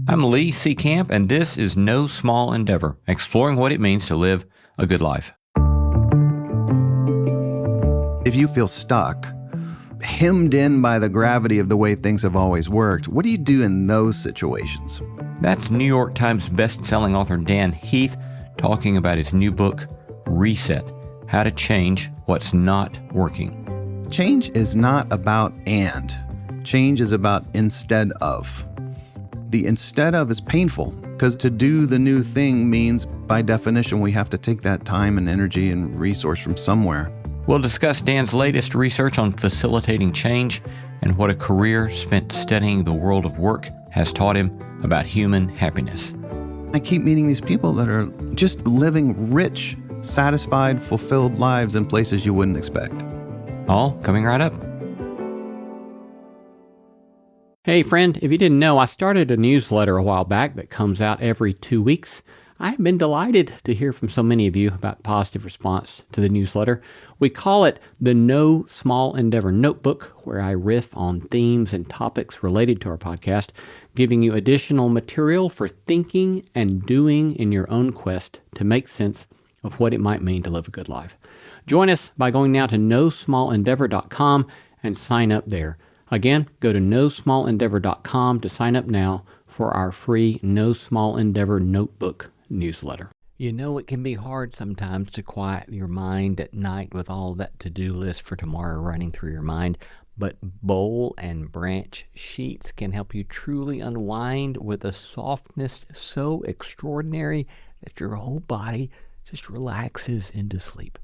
I'm Lee C. Camp, and this is No Small Endeavor, exploring what it means to live a good life. If you feel stuck, hemmed in by the gravity of the way things have always worked, what do you do in those situations? That's New York Times bestselling author Dan Heath talking about his new book, Reset: How to Change What's Not Working. Change is not about and. Change is about instead of. The instead of is painful because to do the new thing means, by definition, we have to take that time and energy and resource from somewhere. We'll discuss Dan's latest research on facilitating change and what a career spent studying the world of work has taught him about human happiness. I keep meeting these people that are just living rich, satisfied, fulfilled lives in places you wouldn't expect. All coming right up. Hey friend, if you didn't know, I started a newsletter a while back that comes out every 2 weeks. I have been delighted to hear from so many of you about positive response to the newsletter. We call it the No Small Endeavor Notebook, where I riff on themes and topics related to our podcast, giving you additional material for thinking and doing in your own quest to make sense of what it might mean to live a good life. Join us by going now to nosmallendeavor.com and sign up there. Again, go to nosmallendeavor.com to sign up now for our free No Small Endeavor Notebook newsletter. You know, it can be hard sometimes to quiet your mind at night with all that to-do list for tomorrow running through your mind, but bowl and branch sheets can help you truly unwind with a softness so extraordinary that your whole body just relaxes into sleep.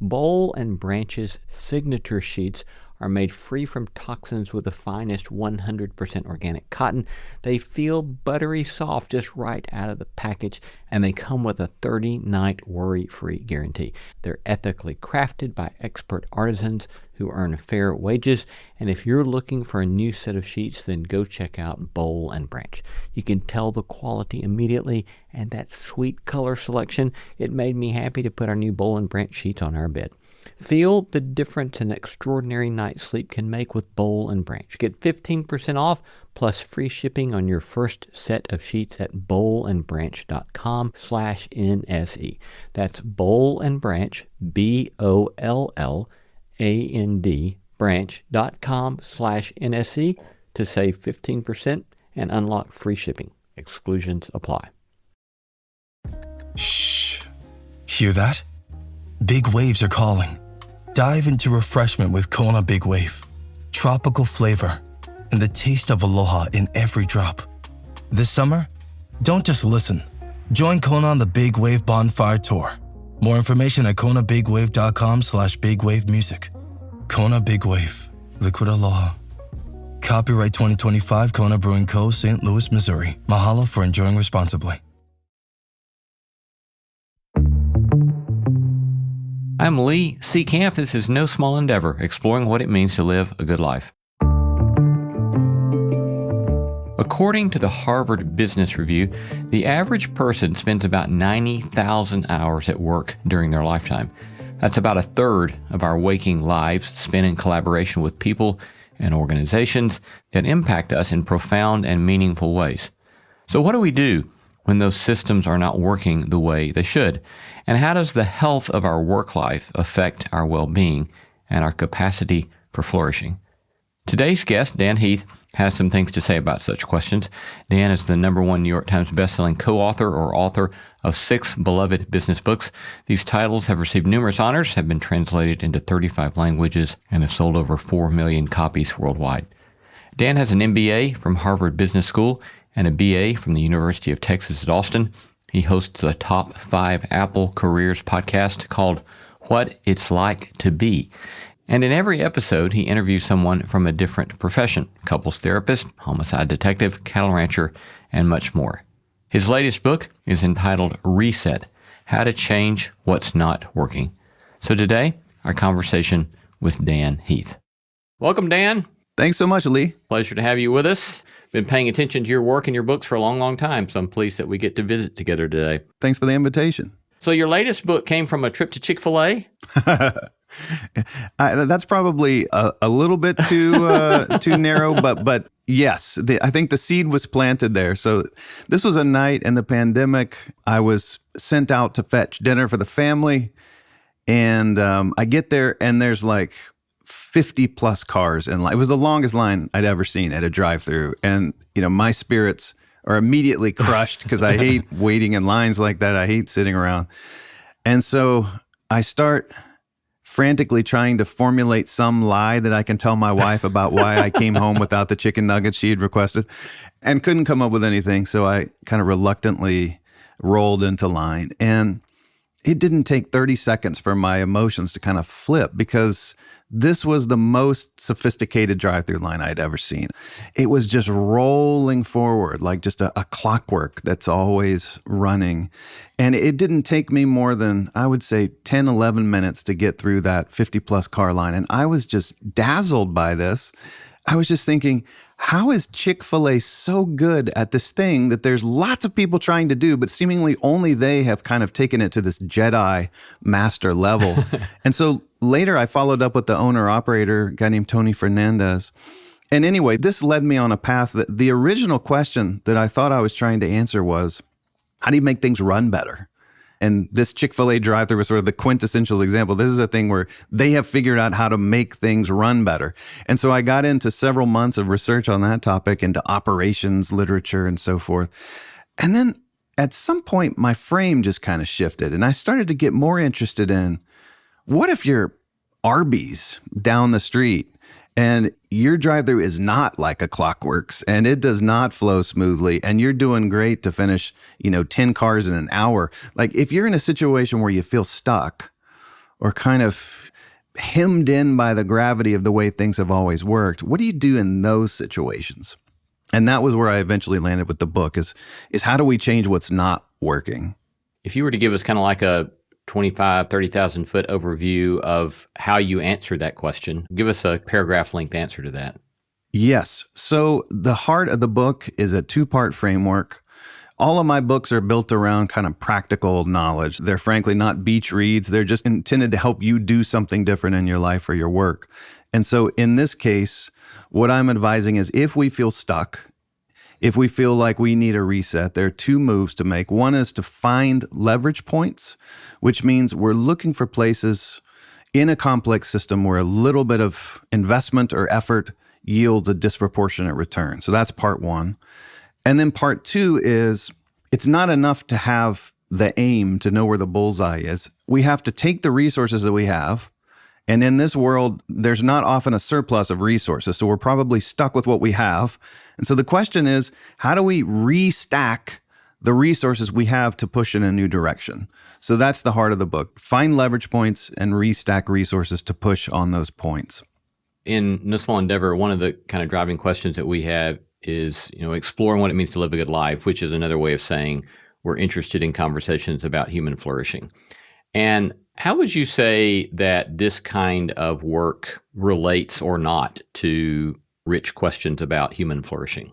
Bowl and Branch's signature sheets are made free from toxins with the finest 100% organic cotton. They feel buttery soft just right out of the package, and they come with a 30-night worry-free guarantee. They're ethically crafted by expert artisans who earn fair wages, and if you're looking for a new set of sheets, then go check out Bowl and Branch. You can tell the quality immediately, and that sweet color selection, it made me happy to put our new Bowl and Branch sheets on our bed. Feel the difference an extraordinary night's sleep can make with Bowl and Branch. Get 15% off plus free shipping on your first set of sheets at bowlandbranch.com/NSE. That's Bowl and Branch, BOLLAND, branch.com/NSE to save 15% and unlock free shipping. Exclusions apply. Shh. Hear that? Big waves are calling. Dive into refreshment with Kona Big Wave. Tropical flavor and the taste of aloha in every drop. This summer, don't just listen. Join Kona on the Big Wave Bonfire Tour. More information at konabigwave.com/bigwavemusic. Kona Big Wave. Liquid Aloha. Copyright 2025 Kona Brewing Co., St. Louis, Missouri. Mahalo for enjoying responsibly. I'm Lee C. Camp. This is No Small Endeavor, exploring what it means to live a good life. According to the Harvard Business Review, the average person spends about 90,000 hours at work during their lifetime. That's about a third of our waking lives spent in collaboration with people and organizations that impact us in profound and meaningful ways. So what do we do when those systems are not working the way they should? And how does the health of our work life affect our well-being and our capacity for flourishing? Today's guest, Dan Heath, has some things to say about such questions. Dan is the #1 New York Times bestselling co-author or author of 6 beloved business books. These titles have received numerous honors, have been translated into 35 languages, and have sold over 4 million copies worldwide. Dan has an MBA from Harvard Business School and a BA from the University of Texas at Austin. He hosts a top 5 Apple Careers podcast called What It's Like to Be. And in every episode, he interviews someone from a different profession: couples therapist, homicide detective, cattle rancher, and much more. His latest book is entitled Reset: How to Change What's Not Working. So today, our conversation with Dan Heath. Welcome, Dan. Thanks so much, Lee. Pleasure to have you with us. Been paying attention to your work and your books for a long, long time, so I'm pleased that we get to visit together today. Thanks for the invitation. So your latest book came from a trip to Chick-fil-A? That's probably a little bit too narrow, but Yes, I think the seed was planted there. So this was a night in the pandemic. I was sent out to fetch dinner for the family. And I get there and there's like 50 plus cars in line. It was the longest line I'd ever seen at a drive-through. And, my spirits are immediately crushed because I hate waiting in lines like that. I hate sitting around. And so I start frantically trying to formulate some lie that I can tell my wife about why I came home without the chicken nuggets she had requested, and couldn't come up with anything. So I kind of reluctantly rolled into line. And it didn't take 30 seconds for my emotions to kind of flip, because this was the most sophisticated drive-through line I'd ever seen. It was just rolling forward like just a clockwork that's always running. And it didn't take me more than, I would say, 10, 11 minutes to get through that 50-plus car line. And I was just dazzled by this. I was just thinking, how is Chick-fil-A so good at this thing that there's lots of people trying to do, but seemingly only they have kind of taken it to this Jedi master level? And so later I followed up with the owner-operator, a guy named Tony Fernandez. And anyway, this led me on a path that the original question that I thought I was trying to answer was, how do you make things run better? And this Chick-fil-A drive-thru was sort of the quintessential example. This is a thing where they have figured out how to make things run better. And so I got into several months of research on that topic, into operations literature and so forth. And then at some point, my frame just kind of shifted, and I started to get more interested in, what if you're Arby's down the street and your drive-thru is not like a Clockworks and it does not flow smoothly and you're doing great to finish, 10 cars in an hour? Like, if you're in a situation where you feel stuck or kind of hemmed in by the gravity of the way things have always worked, what do you do in those situations? And that was where I eventually landed with the book, is how do we change what's not working? If you were to give us kind of like a 25, 30,000 foot overview of how you answered that question, give us a paragraph length answer to that. Yes. So the heart of the book is a 2-part framework. All of my books are built around kind of practical knowledge. They're frankly not beach reads. They're just intended to help you do something different in your life or your work. And so in this case, what I'm advising is, if we feel stuck, if we feel like we need a reset, there are 2 moves to make. One is to find leverage points, which means we're looking for places in a complex system where a little bit of investment or effort yields a disproportionate return. So that's part 1. And then part 2 is, it's not enough to have the aim to know where the bullseye is. We have to take the resources that we have. And in this world, there's not often a surplus of resources. So we're probably stuck with what we have. And so the question is, how do we restack the resources we have to push in a new direction? So that's the heart of the book. Find leverage points and restack resources to push on those points. In No Small Endeavor, one of the kind of driving questions that we have is, exploring what it means to live a good life, which is another way of saying we're interested in conversations about human flourishing. And how would you say that this kind of work relates or not to rich questions about human flourishing?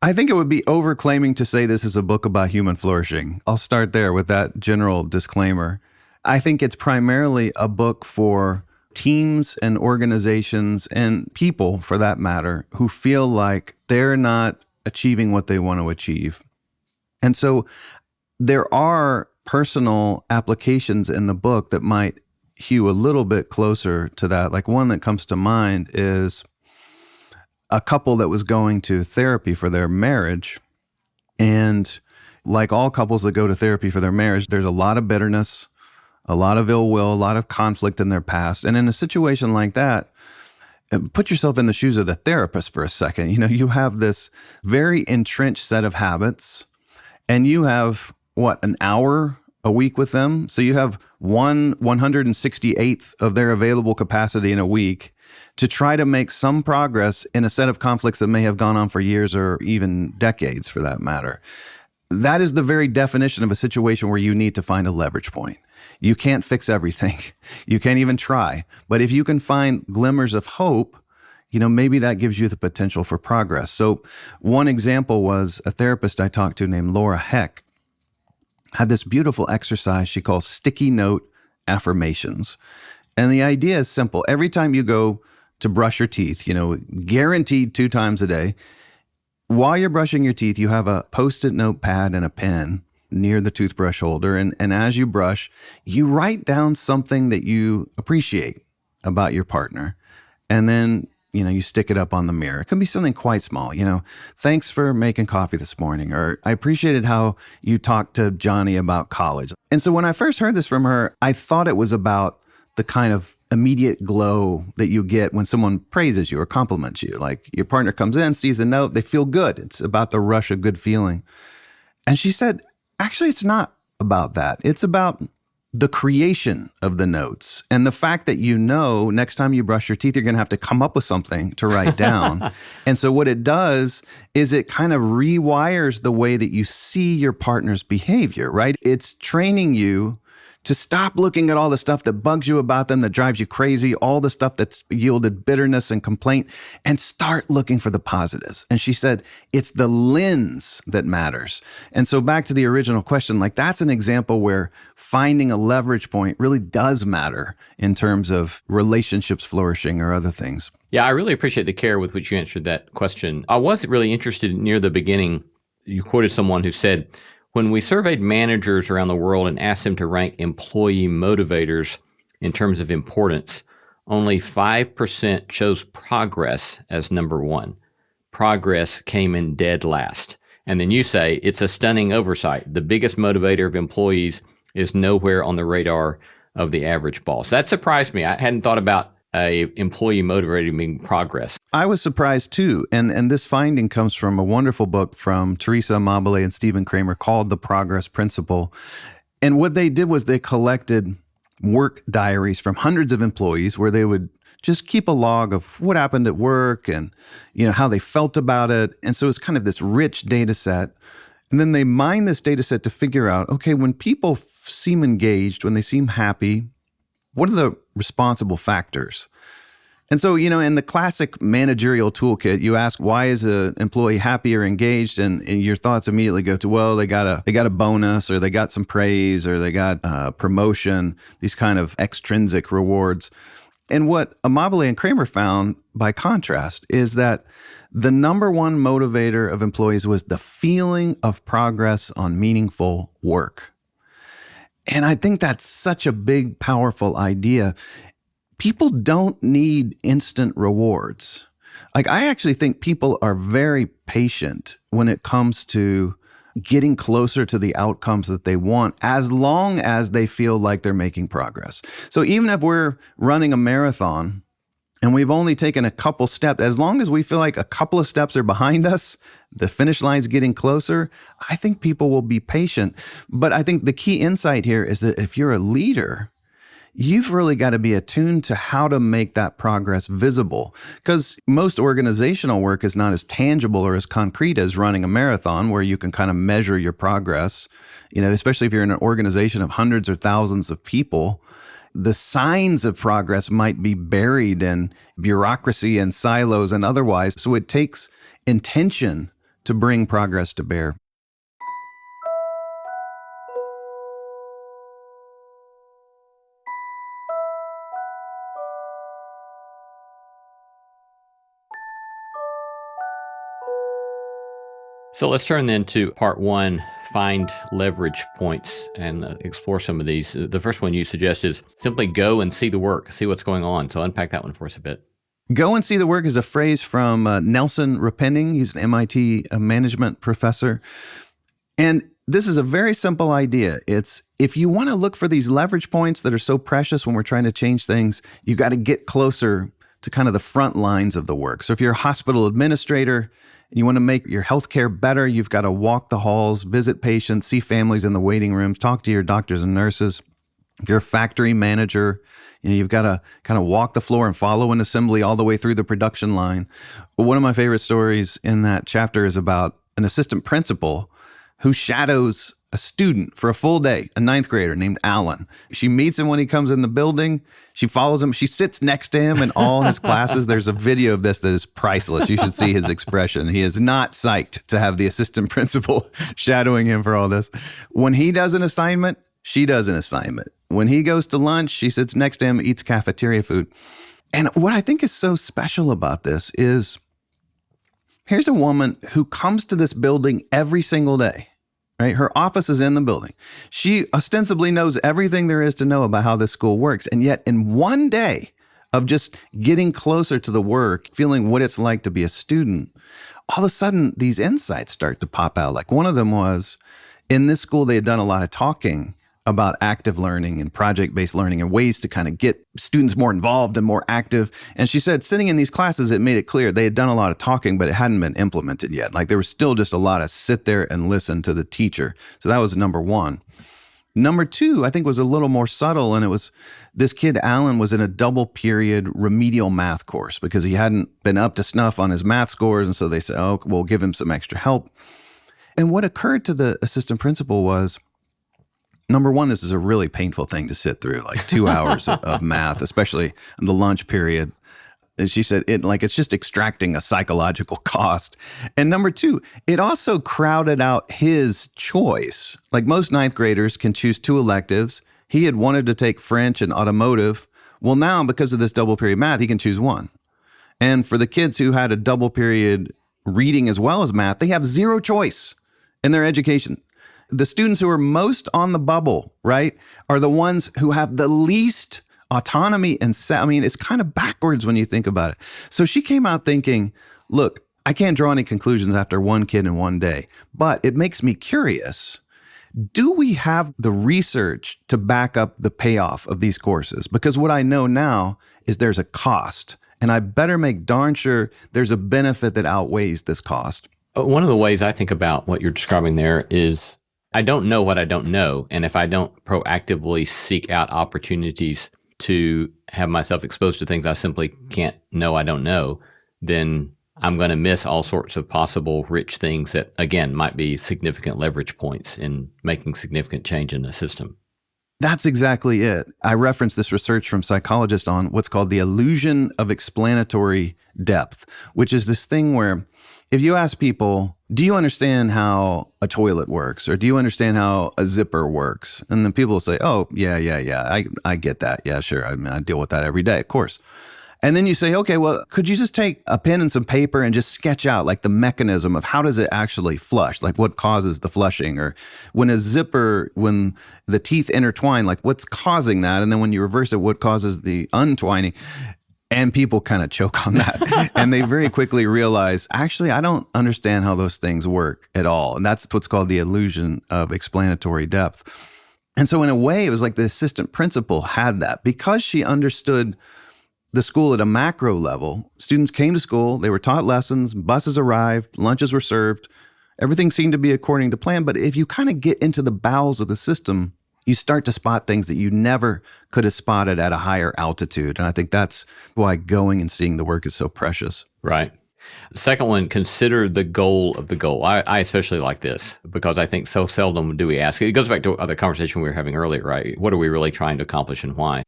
I think it would be overclaiming to say this is a book about human flourishing. I'll start there with that general disclaimer. I think it's primarily a book for teams and organizations and people, for that matter, who feel like they're not achieving what they want to achieve. And so there are personal applications in the book that might hew a little bit closer to that. Like, one that comes to mind is a couple that was going to therapy for their marriage. And like all couples that go to therapy for their marriage, there's a lot of bitterness, a lot of ill will, a lot of conflict in their past. And in a situation like that, put yourself in the shoes of the therapist for a second. You have this very entrenched set of habits, and you have an hour a week with them? So you have 168th of their available capacity in a week to try to make some progress in a set of conflicts that may have gone on for years or even decades, for that matter. That is the very definition of a situation where you need to find a leverage point. You can't fix everything. You can't even try. But if you can find glimmers of hope, maybe that gives you the potential for progress. So one example was a therapist I talked to named Laura Heck had this beautiful exercise she calls sticky note affirmations. And the idea is simple. Every time you go to brush your teeth, guaranteed 2 times a day, while you're brushing your teeth, you have a Post-it notepad and a pen near the toothbrush holder. And as you brush, you write down something that you appreciate about your partner. And then, you stick it up on the mirror. It can be something quite small, thanks for making coffee this morning, or I appreciated how you talked to Johnny about college. And so when I first heard this from her, I thought it was about the kind of immediate glow that you get when someone praises you or compliments you. Like your partner comes in, sees the note, they feel good. It's about the rush of good feeling. And she said, actually, it's not about that. It's about the creation of the notes and the fact that next time you brush your teeth, you're going to have to come up with something to write down. And so what it does is it kind of rewires the way that you see your partner's behavior, right? It's training you to stop looking at all the stuff that bugs you about them, that drives you crazy, all the stuff that's yielded bitterness and complaint, and start looking for the positives. And she said, it's the lens that matters. And so back to the original question, that's an example where finding a leverage point really does matter in terms of relationships flourishing or other things. Yeah, I really appreciate the care with which you answered that question. I was really interested near the beginning. You quoted someone who said, when we surveyed managers around the world and asked them to rank employee motivators in terms of importance, only 5% chose progress as number one. Progress came in dead last. And then you say it's a stunning oversight. The biggest motivator of employees is nowhere on the radar of the average boss. That surprised me. I hadn't thought about a employee motivator being progress. I was surprised too. And this finding comes from a wonderful book from Teresa Amabile and Stephen Kramer called The Progress Principle. And what they did was they collected work diaries from hundreds of employees where they would just keep a log of what happened at work and, how they felt about it. And so it's kind of this rich data set. And then they mine this data set to figure out, okay, when people seem engaged, when they seem happy, what are the responsible factors? And so, in the classic managerial toolkit, you ask, why is an employee happy or engaged? And your thoughts immediately go to, well, they got a bonus, or they got some praise, or they got a promotion, these kind of extrinsic rewards. And what Amabile and Kramer found, by contrast, is that the number one motivator of employees was the feeling of progress on meaningful work. And I think that's such a big, powerful idea. People don't need instant rewards. I actually think people are very patient when it comes to getting closer to the outcomes that they want, as long as they feel like they're making progress. So even if we're running a marathon and we've only taken a couple steps, as long as we feel like a couple of steps are behind us, the finish line's getting closer, I think people will be patient. But I think the key insight here is that if you're a leader, you've really got to be attuned to how to make that progress visible. Because most organizational work is not as tangible or as concrete as running a marathon, where you can kind of measure your progress. Especially if you're in an organization of hundreds or thousands of people, the signs of progress might be buried in bureaucracy and silos and otherwise. So it takes intention to bring progress to bear. So let's turn then to part one, find leverage points, and explore some of these. The first one you suggest is simply go and see the work, see what's going on. So unpack that one for us a bit. Go and see the work is a phrase from Nelson Repenning. He's an MIT management professor. And this is a very simple idea. It's if you want to look for these leverage points that are so precious when we're trying to change things, you got to get closer to kind of the front lines of the work. So if you're a hospital administrator, you want to make your healthcare better, you've got to walk the halls, visit patients, see families in the waiting rooms, talk to your doctors and nurses. If you're a factory manager, you've got to kind of walk the floor and follow an assembly all the way through the production line. One of my favorite stories in that chapter is about an assistant principal who shadows a student for a full day, a ninth grader named Alan. She meets him when he comes in the building. She follows him. She sits next to him in all his classes. There's a video of this that is priceless. You should see his expression. He is not psyched to have the assistant principal shadowing him for all this. When he does an assignment, she does an assignment. When he goes to lunch, she sits next to him, eats cafeteria food. And what I think is so special about this is, Here's a woman who comes to this building every single day, right? Her office is in the building. She ostensibly knows everything there is to know about how this school works. And yet in one day of just getting closer to the work, feeling what it's like to be a student, all of a sudden these insights start to pop out. Like one of them was, in this school, they had done a lot of talking about active learning and project-based learning and ways to kind of get students more involved and more active. And she said, sitting in these classes, it made it clear they had done a lot of talking, but it hadn't been implemented yet. Like there was still just a lot of sit there and listen to the teacher. So that was number one. Number two, I think, was a little more subtle. And it was this kid, Alan, was in a double period remedial math course because he hadn't been up to snuff on his math scores. And so they said, oh, we'll give him some extra help. And what occurred to the assistant principal was, number one, this is a really painful thing to sit through, like 2 hours of math, especially in the lunch period. And she said, it's just extracting a psychological cost. And number two, it also crowded out his choice. Like most ninth graders can choose 2 electives. He had wanted to take French and automotive. Well, now, because of this double period math, he can choose 1. And for the kids who had a double period reading as well as math, they have 0 choice in their education. The students who are most on the bubble, right, are the ones who have the least autonomy and it's kind of backwards when you think about it. So she came out thinking, look, I can't draw any conclusions after one kid in one day, but it makes me curious. Do we have the research to back up the payoff of these courses? Because what I know now is there's a cost, and I better make darn sure there's a benefit that outweighs this cost. One of the ways I think about what you're describing there is I don't know what I don't know. And if I don't proactively seek out opportunities to have myself exposed to things I simply can't know I don't know, then I'm going to miss all sorts of possible rich things that, again, might be significant leverage points in making significant change in the system. That's exactly it. I referenced this research from psychologists on what's called the illusion of explanatory depth, which is this thing where if you ask people, do you understand how a toilet works? Or do you understand how a zipper works? And then people will say, oh, yeah, I get that. Yeah, sure. I mean, I deal with that every day, of course. And then you say, okay, well, could you just take a pen and some paper and just sketch out like the mechanism of how does it actually flush? Like what causes the flushing? Or when a zipper, when the teeth intertwine, like what's causing that? And then when you reverse it, what causes the untwining? And people kind of choke on that. And they very quickly realize, actually, I don't understand how those things work at all. And that's what's called the illusion of explanatory depth. And so in a way, it was like the assistant principal had that because she understood the school at a macro level. Students came to school, they were taught lessons, buses arrived, lunches were served. Everything seemed to be according to plan. But if you kind of get into the bowels of the system, you start to spot things that you never could have spotted at a higher altitude. And I think that's why going and seeing the work is so precious. Right. The second one, consider the goal of the goal. I especially like this because I think so seldom do we ask. It goes back to the conversation we were having earlier, right? What are we really trying to accomplish and why?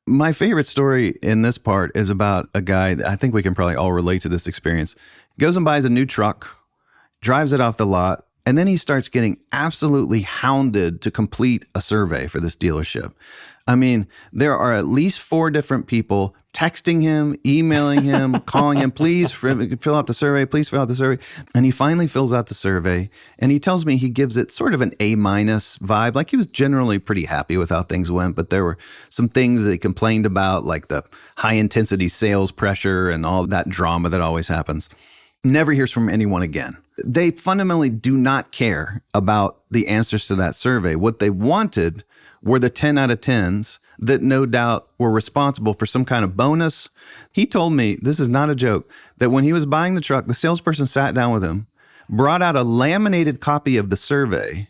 My favorite story in this part is about a guy, I think we can probably all relate to this experience. Goes and buys a new truck, drives it off the lot, and then he starts getting absolutely hounded to complete a survey for this dealership. I mean, there are at least 4 different people texting him, emailing him, calling him, please fill out the survey, please fill out the survey. And he finally fills out the survey. And he tells me he gives it sort of an A- vibe. Like he was generally pretty happy with how things went, but there were some things that he complained about, like the high intensity sales pressure and all that drama that always happens. Never hears from anyone again. They fundamentally do not care about the answers to that survey. What they wanted were the 10 out of 10s that no doubt were responsible for some kind of bonus. He told me, this is not a joke, that when he was buying the truck, the salesperson sat down with him, brought out a laminated copy of the survey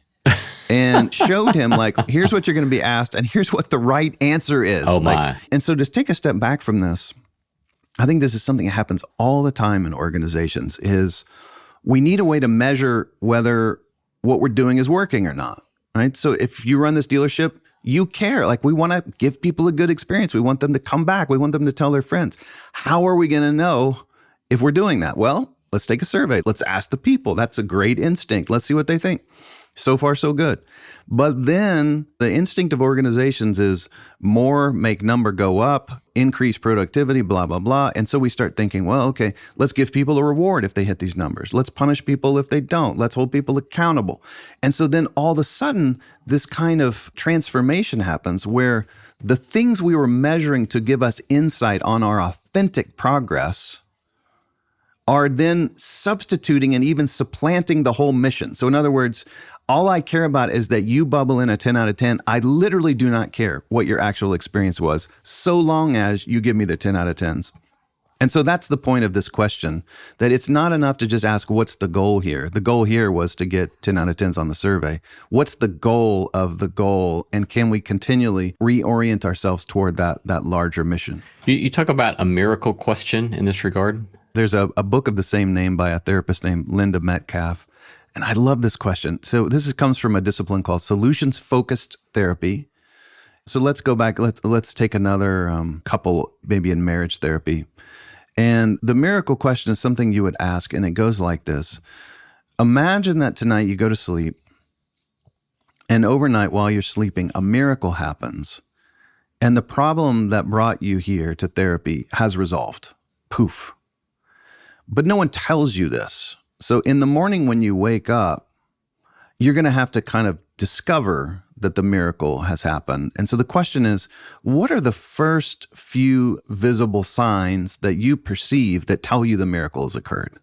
and showed him like, here's what you're going to be asked and here's what the right answer is. Oh my. And so just take a step back from this. I think this is something that happens all the time in organizations is we need a way to measure whether what we're doing is working or not, right? So if you run this dealership, you care. Like we want to give people a good experience. We want them to come back. We want them to tell their friends. How are we going to know if we're doing that? Well, let's take a survey. Let's ask the people. That's a great instinct. Let's see what they think. So far, so good. But then the instinct of organizations is more, make number go up, increase productivity, blah, blah, blah. And so we start thinking, well, okay, let's give people a reward if they hit these numbers. Let's punish people if they don't. Let's hold people accountable. And so then all of a sudden, this kind of transformation happens where the things we were measuring to give us insight on our authentic progress are then substituting and even supplanting the whole mission. So in other words, all I care about is that you bubble in a 10 out of 10. I literally do not care what your actual experience was, so long as you give me the 10 out of 10s. And so that's the point of this question, that it's not enough to just ask, what's the goal here? The goal here was to get 10 out of 10s on the survey. What's the goal of the goal? And can we continually reorient ourselves toward that larger mission? You talk about a miracle question in this regard. There's a book of the same name by a therapist named Linda Metcalf. And I love this question. So this comes from a discipline called solutions-focused therapy. So let's go back. Let's take another couple, maybe in marriage therapy. And the miracle question is something you would ask, and it goes like this. Imagine that tonight you go to sleep, and overnight while you're sleeping, a miracle happens, and the problem that brought you here to therapy has resolved. Poof. But no one tells you this. So in the morning when you wake up, you're going to have to kind of discover that the miracle has happened. And so the question is, what are the first few visible signs that you perceive that tell you the miracle has occurred?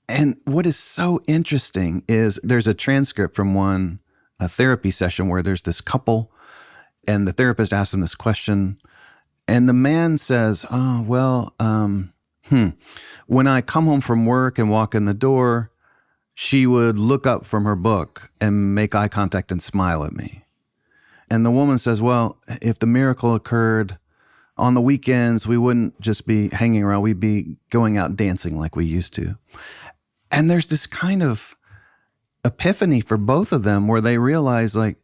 And what is so interesting is there's a transcript from a therapy session where there's this couple and the therapist asks them this question. And the man says, when I come home from work and walk in the door, she would look up from her book and make eye contact and smile at me. And the woman says, well, if the miracle occurred on the weekends, we wouldn't just be hanging around. We'd be going out dancing like we used to. And there's this kind of epiphany for both of them where they realize like,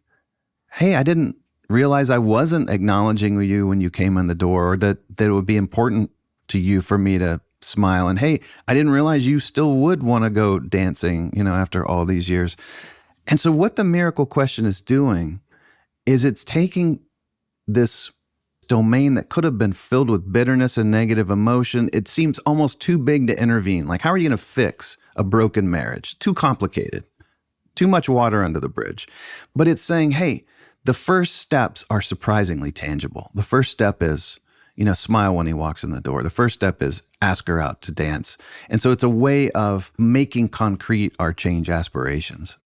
hey, I didn't realize I wasn't acknowledging you when you came in the door, or that it would be important to you for me to smile. And hey, I didn't realize you still would want to go dancing, after all these years. And so what the miracle question is doing is it's taking this domain that could have been filled with bitterness and negative emotion. It seems almost too big to intervene. Like, how are you going to fix a broken marriage? Too complicated, too much water under the bridge. But it's saying, hey, the first steps are surprisingly tangible. The first step is, smile when he walks in the door. The first step is ask her out to dance. And so it's a way of making concrete our change aspirations.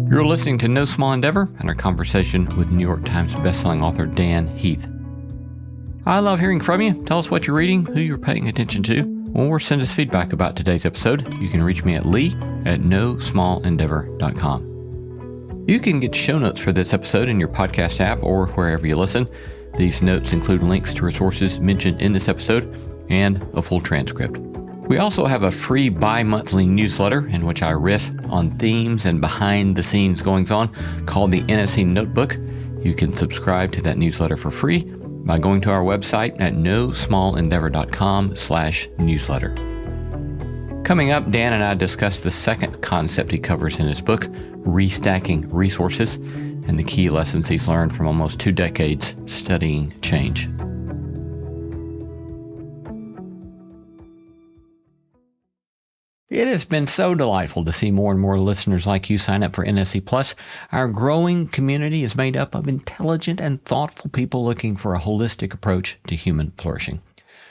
You're listening to No Small Endeavor and our conversation with New York Times bestselling author Dan Heath. I love hearing from you. Tell us what you're reading, who you're paying attention to, or send us feedback about today's episode. You can reach me at lee@nosmallendeavor.com. You can get show notes for this episode in your podcast app or wherever you listen. These notes include links to resources mentioned in this episode and a full transcript. We also have a free bi-monthly newsletter in which I riff on themes and behind-the-scenes goings-on called the NSC Notebook. You can subscribe to that newsletter for free by going to our website at nosmallendeavor.com/newsletter. Coming up, Dan and I discuss the second concept he covers in his book, Restacking Resources, and the key lessons he's learned from almost 2 decades studying change. It has been so delightful to see more and more listeners like you sign up for NSC Plus. Our growing community is made up of intelligent and thoughtful people looking for a holistic approach to human flourishing.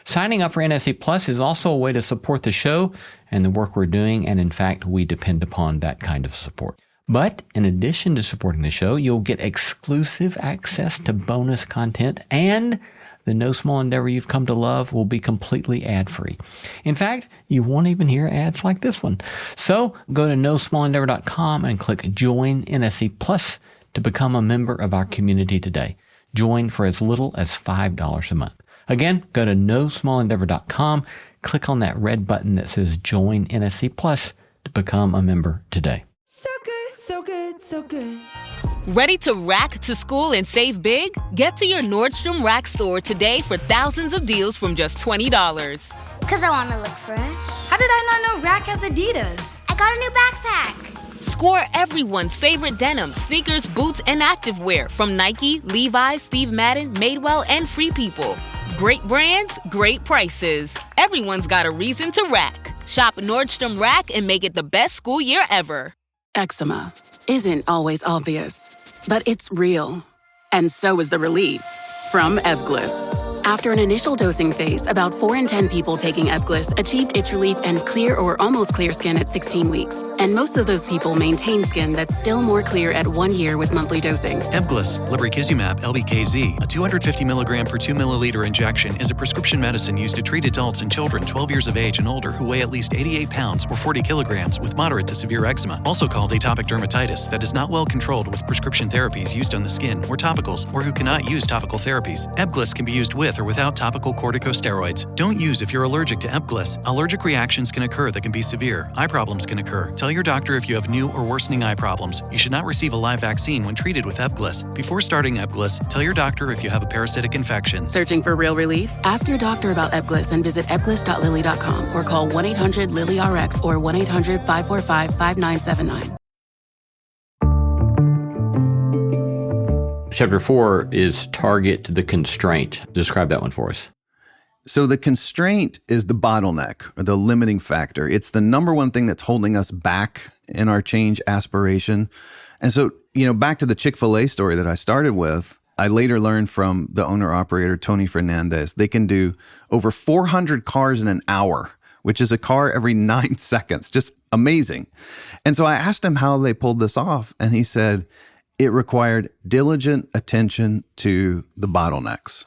Signing up for NSC Plus is also a way to support the show and the work we're doing, and in fact, we depend upon that kind of support. But in addition to supporting the show, you'll get exclusive access to bonus content, and the No Small Endeavor you've come to love will be completely ad-free. In fact, you won't even hear ads like this one. So go to nosmallendeavor.com and click Join NSC Plus to become a member of our community today. Join for as little as $5 a month. Again, go to nosmallendeavor.com, click on that red button that says Join NSC Plus to become a member today. So good, so good, so good. Ready to rack to school and save big? Get to your Nordstrom Rack store today for thousands of deals from just $20. Because I want to look fresh. How did I not know Rack has Adidas? I got a new backpack. Score everyone's favorite denim, sneakers, boots, and activewear from Nike, Levi's, Steve Madden, Madewell, and Free People. Great brands, great prices. Everyone's got a reason to rack. Shop Nordstrom Rack and make it the best school year ever. Eczema isn't always obvious, but it's real. And so is the relief from Ebglyss. After an initial dosing phase, about 4 in 10 people taking Ebglyss achieved itch relief and clear or almost clear skin at 16 weeks. And most of those people maintain skin that's still more clear at 1 year with monthly dosing. Ebglyss, lebrikizumab LBKZ, a 250 milligram per 2 milliliter injection, is a prescription medicine used to treat adults and children 12 years of age and older who weigh at least 88 pounds or 40 kilograms with moderate to severe eczema, also called atopic dermatitis, that is not well controlled with prescription therapies used on the skin or topicals, or who cannot use topical therapies. Ebglyss can be used with or without topical corticosteroids. Don't use if you're allergic to Ebglyss. Allergic reactions can occur that can be severe. Eye problems can occur. Tell your doctor if you have new or worsening eye problems. You should not receive a live vaccine when treated with Ebglyss. Before starting Ebglyss, tell your doctor if you have a parasitic infection. Searching for real relief? Ask your doctor about Ebglyss and visit ebglyss.lilly.com or call 1-800-LILY-RX or 1-800-545-5979. Chapter 4 is target the constraint. Describe that one for us. So the constraint is the bottleneck or the limiting factor. It's the number one thing that's holding us back in our change aspiration. And so, back to the Chick-fil-A story that I started with, I later learned from the owner-operator, Tony Fernandez, they can do over 400 cars in an hour, which is a car every 9 seconds. Just amazing. And so I asked him how they pulled this off. And he said, it required diligent attention to the bottlenecks.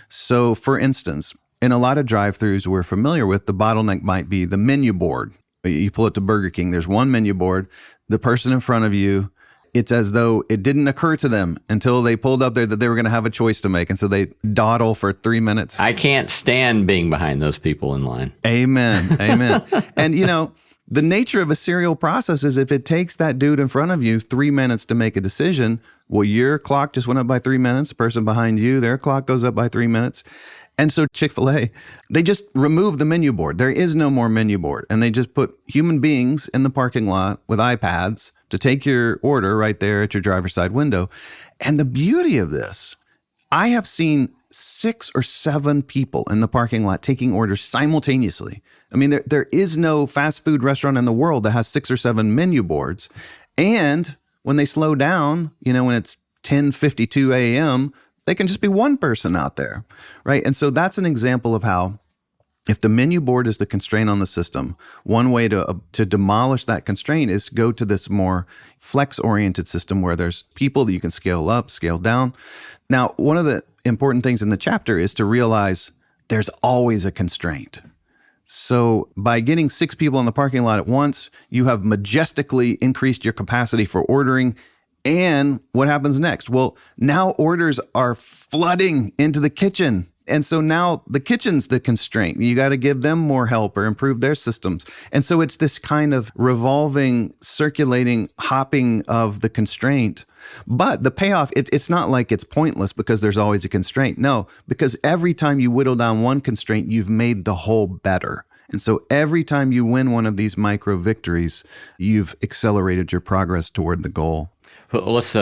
So, for instance, in a lot of drive-thrus we're familiar with, the bottleneck might be the menu board. You pull it to Burger King, there's one menu board. The person in front of you, it's as though it didn't occur to them until they pulled up there that they were going to have a choice to make. And so they dawdle for 3 minutes. I can't stand being behind those people in line. Amen. Amen. And, the nature of a serial process is if it takes that dude in front of you 3 minutes to make a decision, well, your clock just went up by 3 minutes. The person behind you, their clock goes up by 3 minutes. And so Chick-fil-A, they just removed the menu board. There is no more menu board. And they just put human beings in the parking lot with iPads to take your order right there at your driver's side window. And the beauty of this, I have seen 6 or 7 people in the parking lot taking orders simultaneously. I mean, there is no fast food restaurant in the world that has 6 or 7 menu boards. And when they slow down, when it's 10:52 a.m., they can just be one person out there, right? And so that's an example of how, if the menu board is the constraint on the system, one way to demolish that constraint is go to this more flex-oriented system where there's people that you can scale up, scale down. Now, one of the important things in the chapter is to realize there's always a constraint. So by getting 6 people in the parking lot at once, you have majestically increased your capacity for ordering. And what happens next? Well, now orders are flooding into the kitchen. And so now the kitchen's the constraint. You got to give them more help or improve their systems. And so it's this kind of revolving, circulating, hopping of the constraint. But the payoff, it's not like it's pointless because there's always a constraint. No, because every time you whittle down one constraint, you've made the whole better. And so every time you win one of these micro victories, you've accelerated your progress toward the goal. Well, let's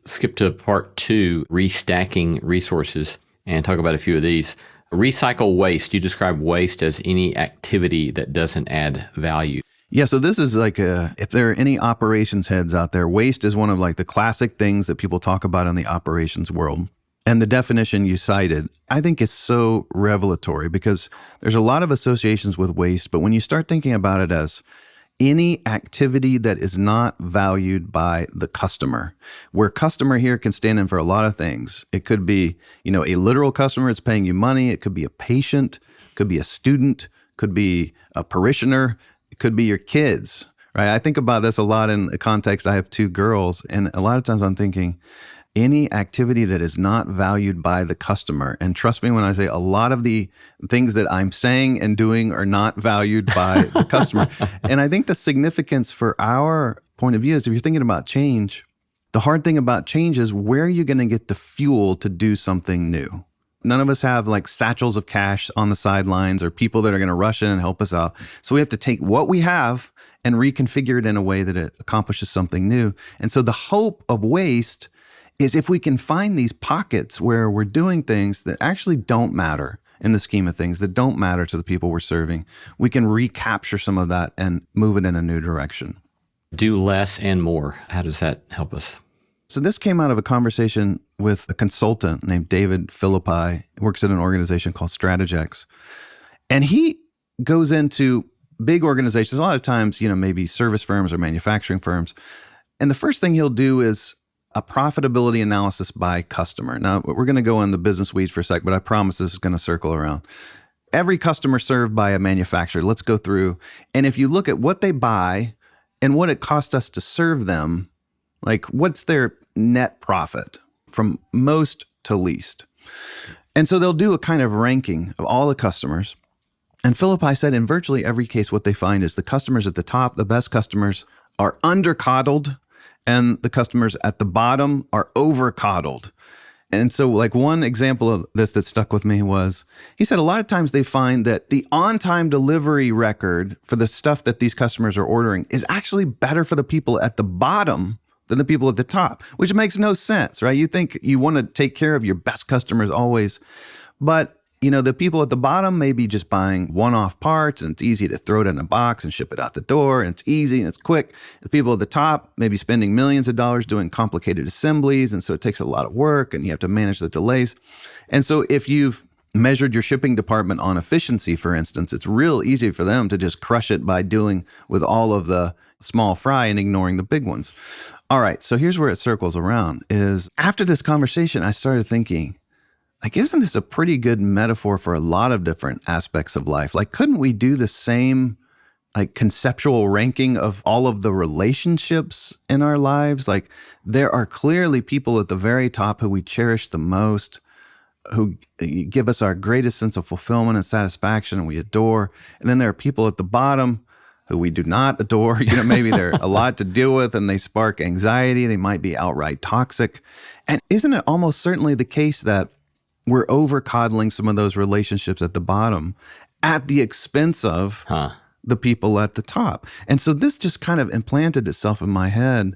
skip to part 2, restacking resources, and talk about a few of these. Recycle waste. You describe waste as any activity that doesn't add value. Yeah, so this is like if there are any operations heads out there, waste is one of like the classic things that people talk about in the operations world. And the definition you cited, I think is so revelatory because there's a lot of associations with waste, but when you start thinking about it as any activity that is not valued by the customer, where customer here can stand in for a lot of things. It could be, a literal customer that's paying you money. It could be a patient, it could be a student, could be a parishioner, it could be your kids, right? I think about this a lot in the context. I have 2 girls, and a lot of times I'm thinking, any activity that is not valued by the customer. And trust me when I say a lot of the things that I'm saying and doing are not valued by the customer. And I think the significance for our point of view is if you're thinking about change, The hard thing about change is, where are you going to get the fuel to do something new? None of us have like satchels of cash on the sidelines or people that are going to rush in and help us out. So we have to take what we have and reconfigure it in a way that it accomplishes something new. And so the hope of waste is, if we can find these pockets where we're doing things that actually don't matter in the scheme of things, that don't matter to the people we're serving, we can recapture some of that and move it in a new direction. Do less and more. How does that help us? So this came out of a conversation with a consultant named David Philippi. He works at an organization called Strategex. And he goes into big organizations, a lot of times, maybe service firms or manufacturing firms. And the first thing he'll do is a profitability analysis by customer. Now, we're going to go in the business weeds for a sec, but I promise this is going to circle around. Every customer served by a manufacturer, let's go through. And if you look at what they buy and what it costs us to serve them, like, what's their net profit from most to least? And so they'll do a kind of ranking of all the customers. And Philippi said in virtually every case, what they find is the customers at the top, the best customers, are under-coddled, and the customers at the bottom are over-coddled. And so, like, one example of this that stuck with me was, he said a lot of times they find that the on-time delivery record for the stuff that these customers are ordering is actually better for the people at the bottom than the people at the top, which makes no sense, right? You think you want to take care of your best customers always, but the people at the bottom may be just buying one-off parts, and it's easy to throw it in a box and ship it out the door, and it's easy and it's quick. The people at the top may be spending millions of dollars doing complicated assemblies, and so it takes a lot of work, and you have to manage the delays. And so if you've measured your shipping department on efficiency, for instance, it's real easy for them to just crush it by dealing with all of the small fry and ignoring the big ones. All right, so here's where it circles around, is after this conversation, I started thinking, like, isn't this a pretty good metaphor for a lot of different aspects of life? Like, couldn't we do the same, like, conceptual ranking of all of the relationships in our lives? Like, there are clearly people at the very top who we cherish the most, who give us our greatest sense of fulfillment and satisfaction, and we adore. And then there are people at the bottom who we do not adore. Maybe they're a lot to deal with and they spark anxiety. They might be outright toxic. And isn't it almost certainly the case that we're over-coddling some of those relationships at the bottom at the expense of the people at the top? And so this just kind of implanted itself in my head.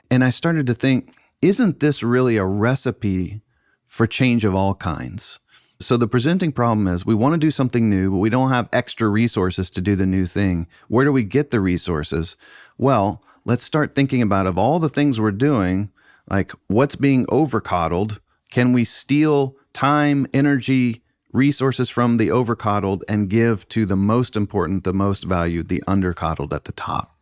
And I started to think, isn't this really a recipe for change of all kinds? So the presenting problem is, we want to do something new, but we don't have extra resources to do the new thing. Where do we get the resources? Well, let's start thinking about, of all the things we're doing, like, what's being over-coddled? Can we steal time, energy, resources from the over-coddled and give to the most important, the most valued, the under-coddled at the top?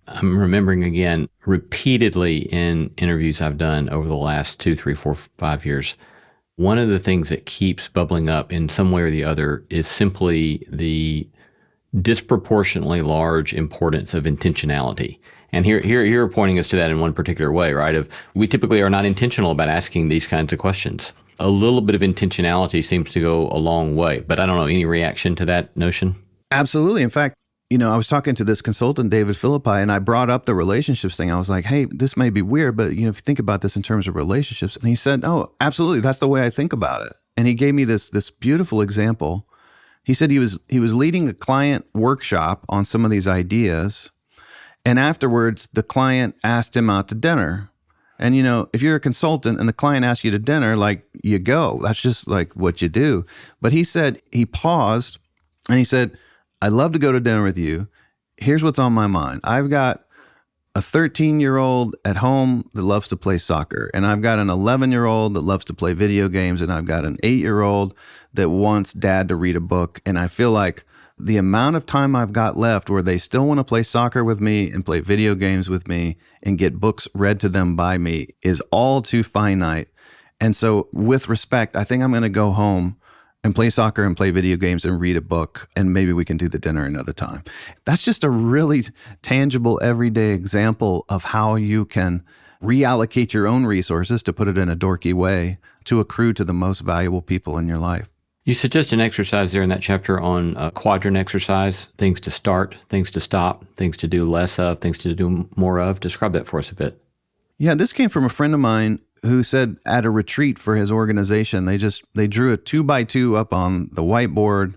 I'm remembering again, repeatedly in interviews I've done over the last 2, 3, 4, 5 years, one of the things that keeps bubbling up in some way or the other is simply the disproportionately large importance of intentionality. And here you're pointing us to that in one particular way, right? We typically are not intentional about asking these kinds of questions. A little bit of intentionality seems to go a long way, but I don't know, any reaction to that notion? Absolutely. In fact, I was talking to this consultant, David Philippi, and I brought up the relationships thing. I was like, hey, this may be weird, but if you think about this in terms of relationships. And he said, oh, absolutely. That's the way I think about it. And he gave me this beautiful example. He said he was leading a client workshop on some of these ideas. And afterwards, the client asked him out to dinner. And, if you're a consultant and the client asks you to dinner, like, you go. That's just like what you do. But he said, he paused and he said, I'd love to go to dinner with you. Here's what's on my mind. I've got a 13-year-old at home that loves to play soccer, and I've got an 11-year-old that loves to play video games, and I've got an 8-year-old that wants dad to read a book. And I feel like the amount of time I've got left where they still want to play soccer with me and play video games with me and get books read to them by me is all too finite. And so, with respect, I think I'm going to go home and play soccer and play video games and read a book, and maybe we can do the dinner another time. That's just a really tangible, everyday example of how you can reallocate your own resources, to put it in a dorky way, to accrue to the most valuable people in your life. You suggest an exercise there in that chapter on a quadrant exercise, things to start, things to stop, things to do less of, things to do more of. Describe that for us a bit. Yeah, this came from a friend of mine who said at a retreat for his organization, they drew a 2x2 up on the whiteboard.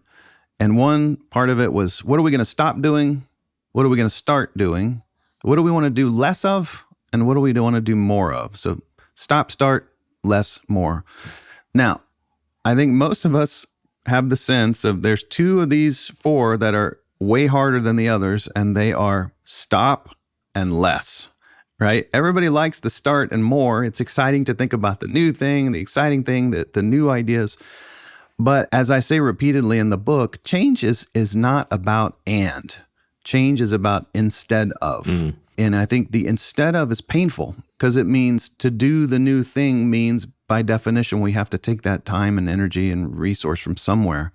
And one part of it was, what are we going to stop doing? What are we going to start doing? What do we want to do less of? And what do we want to do more of? So stop, start, less, more. Now, I think most of us have the sense of there's two of these four that are way harder than the others, and they are stop and less. Right? Everybody likes the start and more. It's exciting to think about the new thing, the exciting thing, the new ideas. But as I say repeatedly in the book, change is not about and. Change is about instead of. Mm. And I think the instead of is painful because it means to do the new thing means by definition we have to take that time and energy and resource from somewhere.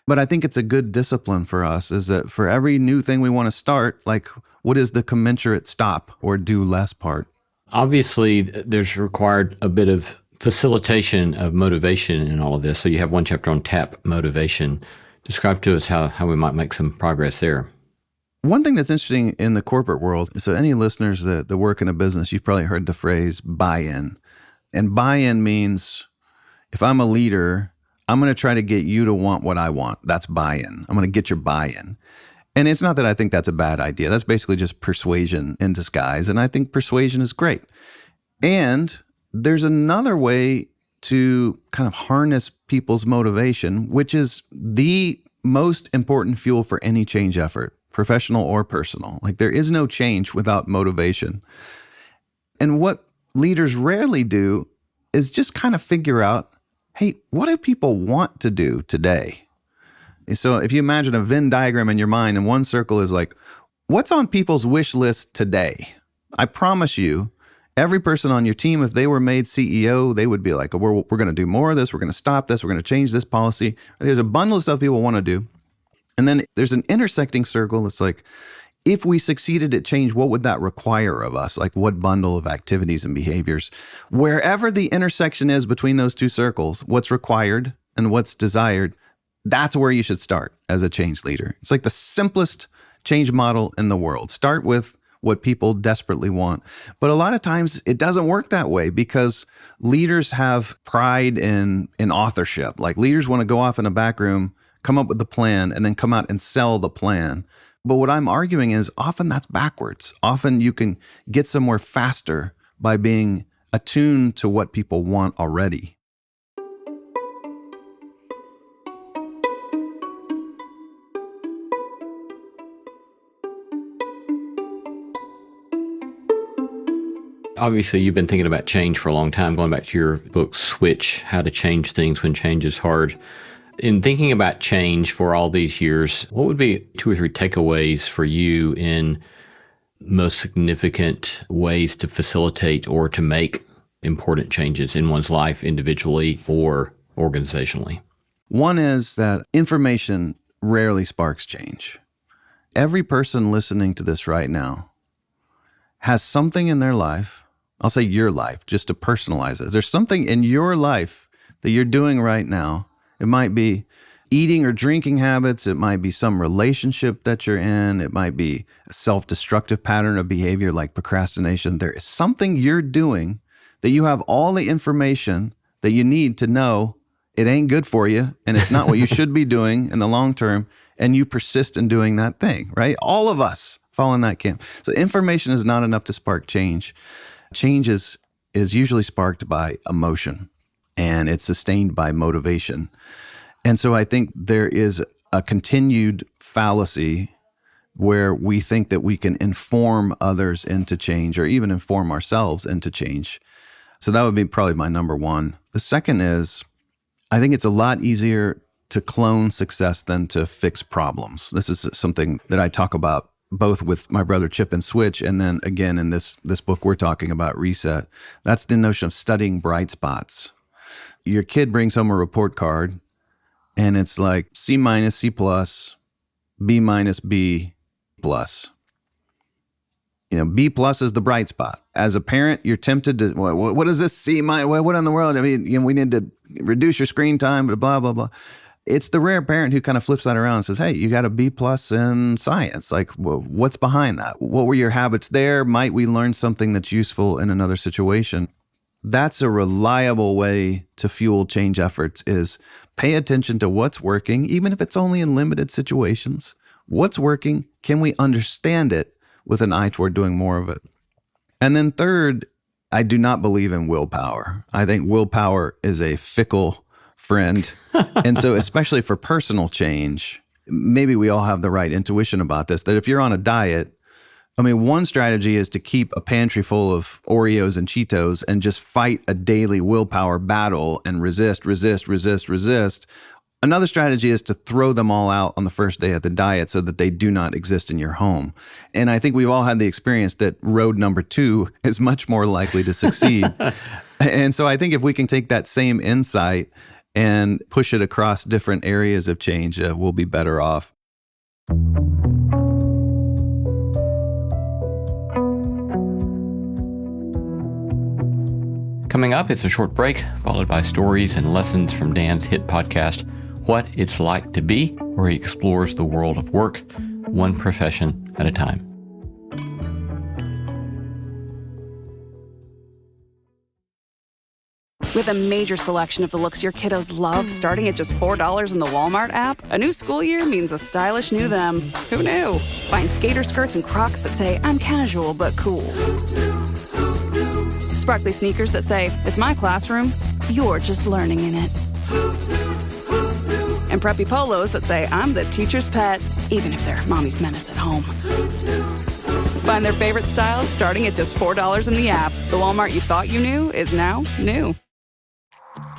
But I think it's a good discipline for us is that for every new thing we want to start, like what is the commensurate stop or do less part? Obviously, there's required a bit of facilitation of motivation in all of this. So you have one chapter on tap motivation. Describe to us how we might make some progress there. One thing that's interesting in the corporate world, so any listeners that work in a business, you've probably heard the phrase buy-in. And buy-in means if I'm a leader, I'm going to try to get you to want what I want. That's buy-in. I'm going to get your buy-in. And it's not that I think that's a bad idea. That's basically just persuasion in disguise. And I think persuasion is great. And there's another way to kind of harness people's motivation, which is the most important fuel for any change effort, professional or personal. Like there is no change without motivation. And what leaders rarely do is just kind of figure out, hey, what do people want to do today? So if you imagine a Venn diagram in your mind and one circle is like, what's on people's wish list today? I promise you, every person on your team, if they were made CEO, they would be like, we're going to do more of this. We're going to stop this. We're going to change this policy. There's a bundle of stuff people want to do. And then there's an intersecting circle that's like, if we succeeded at change, what would that require of us? Like what bundle of activities and behaviors? Wherever the intersection is between those two circles, what's required and what's desired, that's where you should start as a change leader. It's like the simplest change model in the world. Start with what people desperately want. But a lot of times it doesn't work that way because leaders have pride in authorship. Like leaders want to go off in a back room, come up with the plan, and then come out and sell the plan. But what I'm arguing is often that's backwards. Often you can get somewhere faster by being attuned to what people want already. Obviously, you've been thinking about change for a long time, going back to your book, Switch, How to Change Things When Change is Hard. In thinking about change for all these years, what would be 2 or 3 takeaways for you in most significant ways to facilitate or to make important changes in one's life individually or organizationally? One is that information rarely sparks change. Every person listening to this right now has something in their life, I'll say your life, just to personalize it. There's something in your life that you're doing right now. It might be eating or drinking habits. It might be some relationship that you're in. It might be a self-destructive pattern of behavior like procrastination. There is something you're doing that you have all the information that you need to know it ain't good for you and it's not what you should be doing in the long term, and you persist in doing that thing, right? All of us fall in that camp. So information is not enough to spark change. Change is usually sparked by emotion, and it's sustained by motivation. And so I think there is a continued fallacy where we think that we can inform others into change or even inform ourselves into change. So that would be probably my number one. The second is, I think it's a lot easier to clone success than to fix problems. This is something that I talk about both with my brother Chip and Switch, and then again in this book we're talking about, Reset. That's the notion of studying bright spots. Your kid brings home a report card, and it's like C minus, C plus, B minus, B plus. B plus is the bright spot. As a parent, you're tempted to, what is this C minus? What in the world? I mean, we need to reduce your screen time, blah, blah, blah. It's the rare parent who kind of flips that around and says, hey, you got a B+ in science. Like, what's behind that? What were your habits there? Might we learn something that's useful in another situation? That's a reliable way to fuel change efforts, is pay attention to what's working, even if it's only in limited situations. What's working? Can we understand it with an eye toward doing more of it? And then third, I do not believe in willpower. I think willpower is a fickle friend. And so especially for personal change, maybe we all have the right intuition about this, that if you're on a diet, I mean, one strategy is to keep a pantry full of Oreos and Cheetos and just fight a daily willpower battle and resist. Another strategy is to throw them all out on the first day of the diet so that they do not exist in your home. And I think we've all had the experience that road number 2 is much more likely to succeed. And so I think if we can take that same insight and push it across different areas of change, we'll be better off. Coming up, it's a short break, followed by stories and lessons from Dan's hit podcast, What It's Like to Be, where he explores the world of work, one profession at a time. With a major selection of the looks your kiddos love, starting at just $4 in the Walmart app, a new school year means a stylish new them. Who knew? Find skater skirts and Crocs that say, I'm casual but cool. Sparkly sneakers that say, it's my classroom, you're just learning in it. And preppy polos that say, I'm the teacher's pet, even if they're mommy's menace at home. Find their favorite styles starting at just $4 in the app. The Walmart you thought you knew is now new.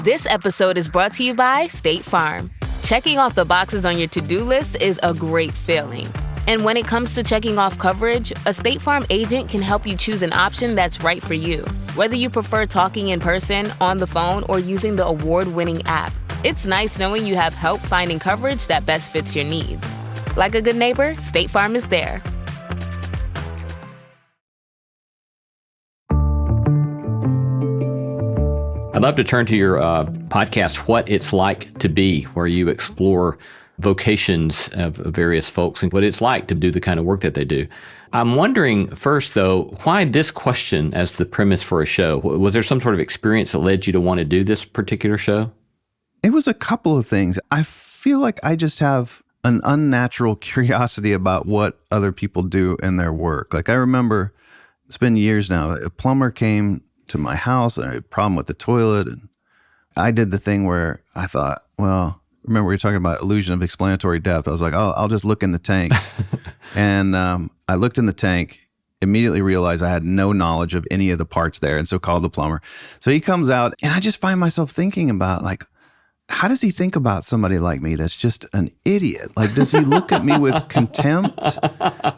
This episode is brought to you by State Farm. Checking off the boxes on your to-do list is a great feeling. And when it comes to checking off coverage, a State Farm agent can help you choose an option that's right for you. Whether you prefer talking in person, on the phone, or using the award-winning app, it's nice knowing you have help finding coverage that best fits your needs. Like a good neighbor, State Farm is there. I'd love to turn to your podcast, What It's Like to Be, where you explore vocations of various folks and what it's like to do the kind of work that they do. I'm wondering first, though, why this question as the premise for a show? Was there some sort of experience that led you to want to do this particular show? It was a couple of things. I feel like I just have an unnatural curiosity about what other people do in their work. Like I remember, it's been years now, a plumber came to my house and I had a problem with the toilet. And I did the thing where I thought, well, remember we were talking about illusion of explanatory depth. I was like, oh, I'll just look in the tank. And I looked in the tank, immediately realized I had no knowledge of any of the parts there. And so called the plumber. So he comes out and I just find myself thinking about like, how does he think about somebody like me that's just an idiot? Like, does he look at me with contempt?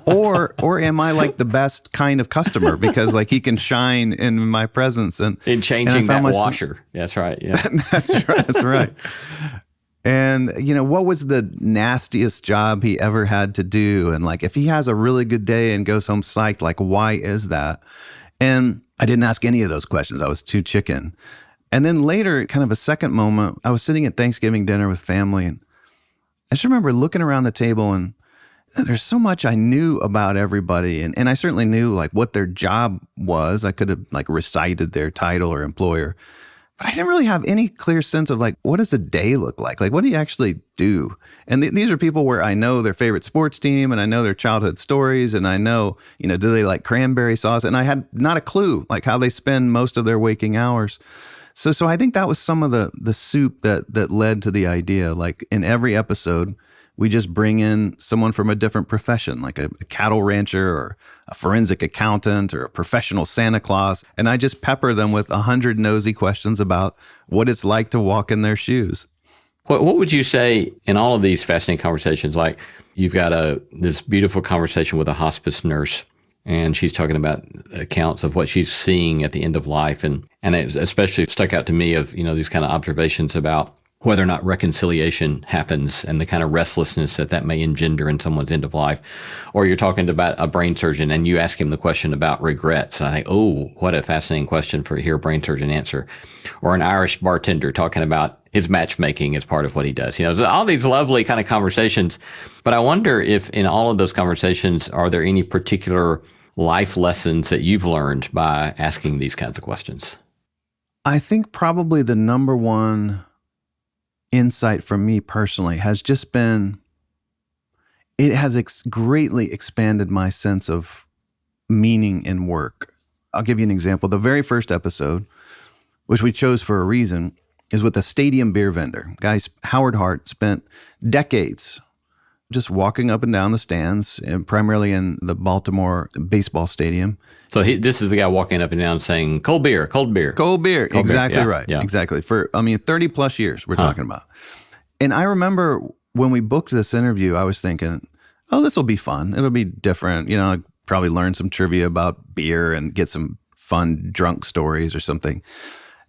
Or am I like the best kind of customer because like he can shine in my presence and in changing that washer. That's right. Yeah. That's right. That's right. And, you know, what was the nastiest job he ever had to do? And like, if he has a really good day and goes home psyched, like, why is that? And I didn't ask any of those questions. I was too chicken. And then later, kind of a second moment, I was sitting at Thanksgiving dinner with family. And I just remember looking around the table and there's so much I knew about everybody. And I certainly knew like what their job was. I could have like recited their title or employer. But I didn't really have any clear sense of like, what does a day look like? Like, what do you actually do? And these are people where I know their favorite sports team and I know their childhood stories and I know, you know, do they like cranberry sauce? And I had not a clue like how they spend most of their waking hours. So I think that was some of the soup that led to the idea. Like in every episode, we just bring in someone from a different profession, like a cattle rancher or a forensic accountant or a professional Santa Claus. And I just pepper them with 100 nosy questions about what it's like to walk in their shoes. What would you say in all of these fascinating conversations? Like you've got this beautiful conversation with a hospice nurse, and she's talking about accounts of what she's seeing at the end of life. And it especially stuck out to me of, you know, these kind of observations about whether or not reconciliation happens and the kind of restlessness that may engender in someone's end of life. Or you're talking about a brain surgeon and you ask him the question about regrets. And I think, oh, what a fascinating question for to hear a brain surgeon answer. Or an Irish bartender talking about his matchmaking is part of what he does. So all these lovely kind of conversations. But I wonder if in all of those conversations, are there any particular life lessons that you've learned by asking these kinds of questions? I think probably the number one insight from me personally has just been, it has greatly expanded my sense of meaning in work. I'll give you an example. The very first episode, which we chose for a reason, is with a stadium beer vendor. Guys, Howard Hart spent decades just walking up and down the stands, and primarily in the Baltimore baseball stadium. So this is the guy walking up and down saying, cold beer, cold beer. Cold beer, cold exactly beer. Yeah, right. Yeah. Exactly. For, 30 plus years we're talking about. And I remember when we booked this interview, I was thinking, oh, this will be fun. It'll be different. I'd probably learn some trivia about beer and get some fun drunk stories or something.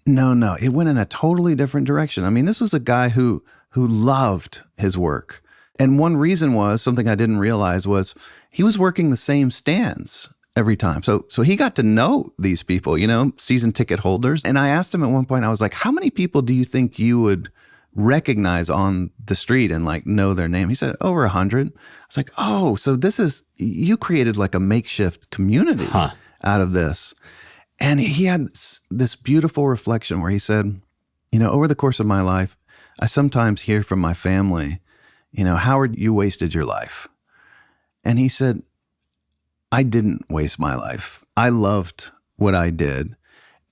No, it went in a totally different direction. This was a guy who loved his work. And one reason was, something I didn't realize, was he was working the same stands every time. So he got to know these people, season ticket holders. And I asked him at one point, I was like, how many people do you think you would recognize on the street and like know their name? He said, over 100. I was like, oh, so you created like a makeshift community out of this. And he had this beautiful reflection where he said, over the course of my life, I sometimes hear from my family, Howard, you wasted your life. And he said, I didn't waste my life. I loved what I did.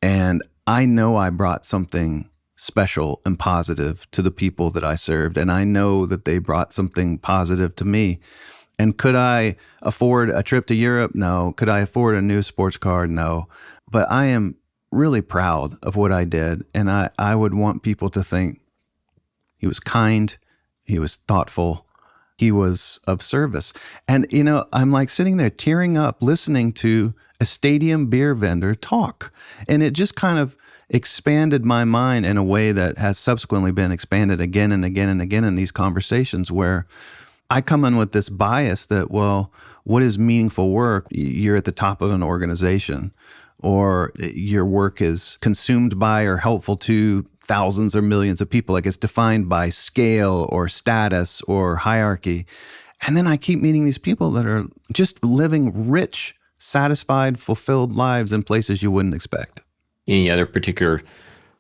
And I know I brought something special and positive to the people that I served. And I know that they brought something positive to me. And could I afford a trip to Europe? No. Could I afford a new sports car? No. But I am really proud of what I did. And I would want people to think he was kind, he was thoughtful, he was of service. And, I'm like sitting there tearing up, listening to a stadium beer vendor talk. And it just kind of expanded my mind in a way that has subsequently been expanded again and again and again in these conversations, where I come in with this bias that, well, what is meaningful work? You're at the top of an organization, or your work is consumed by or helpful to thousands or millions of people. Like, it's defined by scale or status or hierarchy. And then I keep meeting these people that are just living rich, satisfied, fulfilled lives in places you wouldn't expect. Any other particular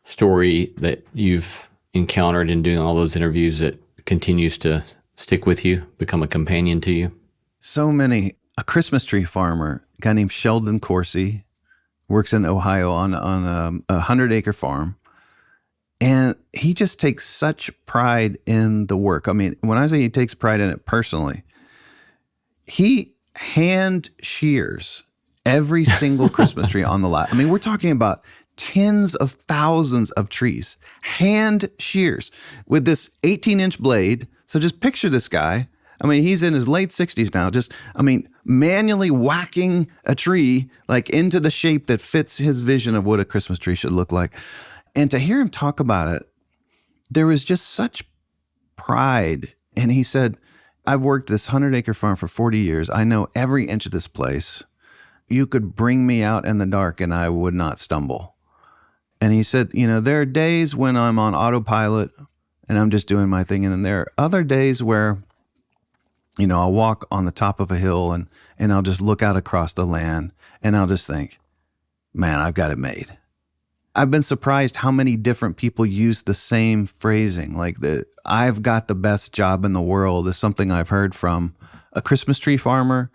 story that you've encountered in doing all those interviews that continues to stick with you, become a companion to you? So many. A Christmas tree farmer, a guy named Sheldon Coursey, works in Ohio on a 100-acre farm. And he just takes such pride in the work. When I say he takes pride in it personally, he hand shears every single Christmas tree on the lot. We're talking about tens of thousands of trees, hand shears with this 18-inch blade. So just picture this guy. He's in his late 60s now, just, manually whacking a tree like into the shape that fits his vision of what a Christmas tree should look like. And to hear him talk about it, there was just such pride. And he said, I've worked this 100-acre farm for 40 years. I know every inch of this place. You could bring me out in the dark and I would not stumble. And he said, there are days when I'm on autopilot and I'm just doing my thing. And then there are other days where, I'll walk on the top of a hill and I'll just look out across the land and I'll just think, man, I've got it made. I've been surprised how many different people use the same phrasing, like I've got the best job in the world is something I've heard from a Christmas tree farmer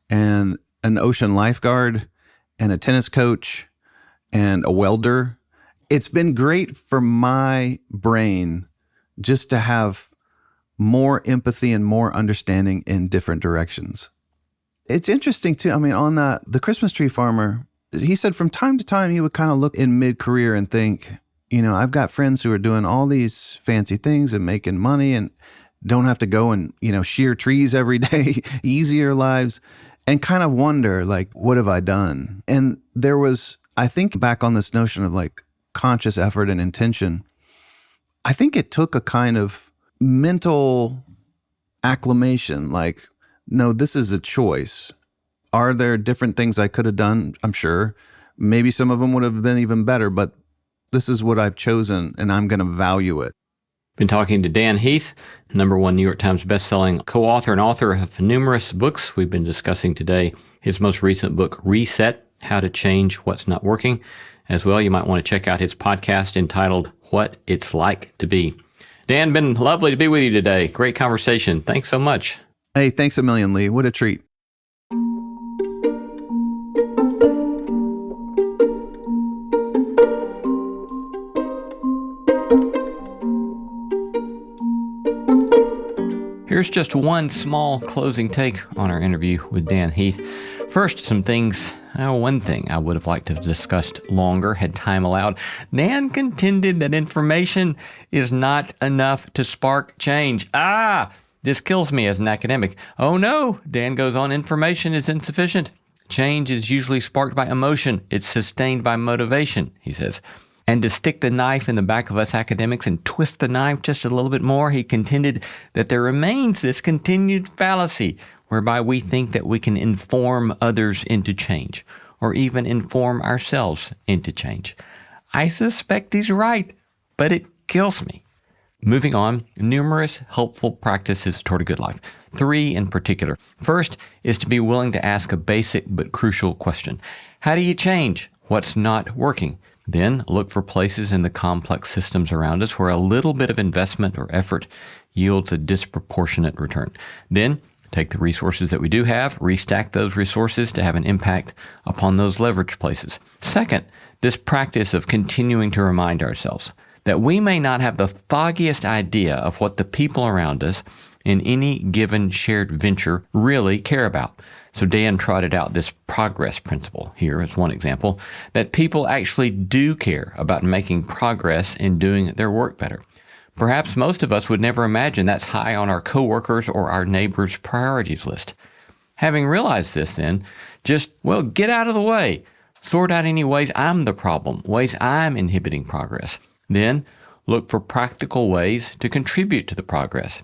and an ocean lifeguard and a tennis coach and a welder. It's been great for my brain just to have more empathy and more understanding in different directions. It's interesting too. On the Christmas tree farmer, he said from time to time he would kind of look in mid-career and think, I've got friends who are doing all these fancy things and making money and don't have to go and, shear trees every day, easier lives, and kind of wonder, like, what have I done? And there was, I think back on this notion of like conscious effort and intention, I think it took a kind of mental acclimation, like, no, this is a choice. Are there different things I could have done? I'm sure. Maybe some of them would have been even better, but this is what I've chosen and I'm going to value it. Been talking to Dan Heath, #1 New York Times bestselling co-author and author of numerous books. We've been discussing today his most recent book, Reset, How to Change What's Not Working. As well, you might want to check out his podcast entitled What It's Like to Be. Dan, been lovely to be with you today. Great conversation. Thanks so much. Hey, thanks a million, Lee. What a treat. Here's just one small closing take on our interview with Dan Heath. First, one thing I would have liked to have discussed longer had time allowed. Dan contended that information is not enough to spark change. This kills me as an academic. Oh no, Dan goes on, information is insufficient. Change is usually sparked by emotion. It's sustained by motivation, he says. And to stick the knife in the back of us academics and twist the knife just a little bit more, he contended that there remains this continued fallacy whereby we think that we can inform others into change, or even inform ourselves into change. I suspect he's right, but it kills me. Moving on, numerous helpful practices toward a good life. 3 in particular. First is to be willing to ask a basic but crucial question. How do you change what's not working? Then look for places in the complex systems around us where a little bit of investment or effort yields a disproportionate return. Then take the resources that we do have, restack those resources to have an impact upon those leverage places. Second, this practice of continuing to remind ourselves that we may not have the foggiest idea of what the people around us in any given shared venture really care about. So Dan trotted out this progress principle here as one example, that people actually do care about making progress in doing their work better. Perhaps most of us would never imagine that's high on our coworkers or our neighbors' priorities list. Having realized this then, just, get out of the way. Sort out any ways I'm the problem, ways I'm inhibiting progress. Then look for practical ways to contribute to the progress.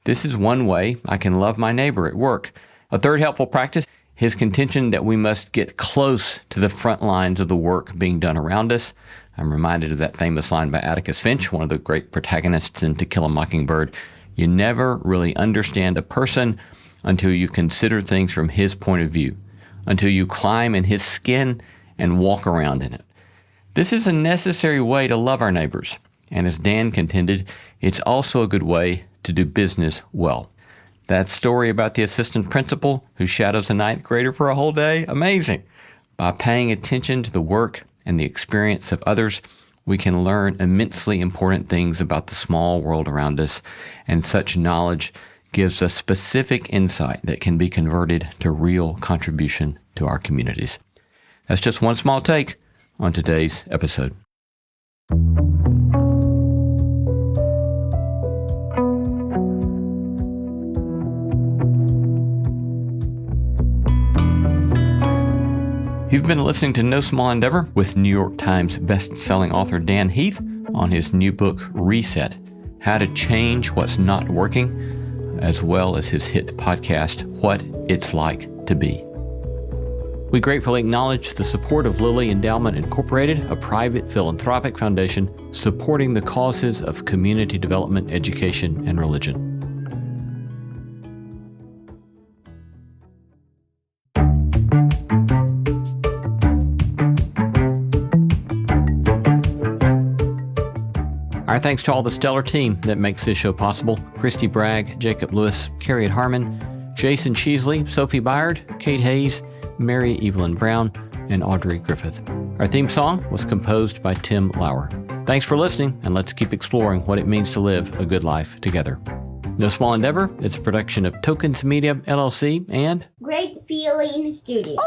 This is one way I can love my neighbor at work. A third helpful practice, his contention that we must get close to the front lines of the work being done around us. I'm reminded of that famous line by Atticus Finch, one of the great protagonists in To Kill a Mockingbird. You never really understand a person until you consider things from his point of view, until you climb in his skin and walk around in it. This is a necessary way to love our neighbors. And as Dan contended, it's also a good way to do business well. That story about the assistant principal who shadows a ninth grader for a whole day, amazing. By paying attention to the work and the experience of others, we can learn immensely important things about the small world around us, and such knowledge gives us specific insight that can be converted to real contribution to our communities. That's just one small take on today's episode. You've been listening to No Small Endeavor with New York Times best-selling author Dan Heath on his new book, Reset, How to Change What's Not Working, as well as his hit podcast, What It's Like to Be. We gratefully acknowledge the support of Lilly Endowment Incorporated, a private philanthropic foundation supporting the causes of community development, education, and religion. Our thanks to all the stellar team that makes this show possible. Christy Bragg, Jacob Lewis, Carriet Harmon, Jason Sheasley, Sophie Byard, Kate Hayes, Mary Evelyn Brown, and Audrey Griffith. Our theme song was composed by Tim Lauer. Thanks for listening, and let's keep exploring what it means to live a good life together. No Small Endeavor is a production of Tokens Media, LLC, and Great Feeling Studios.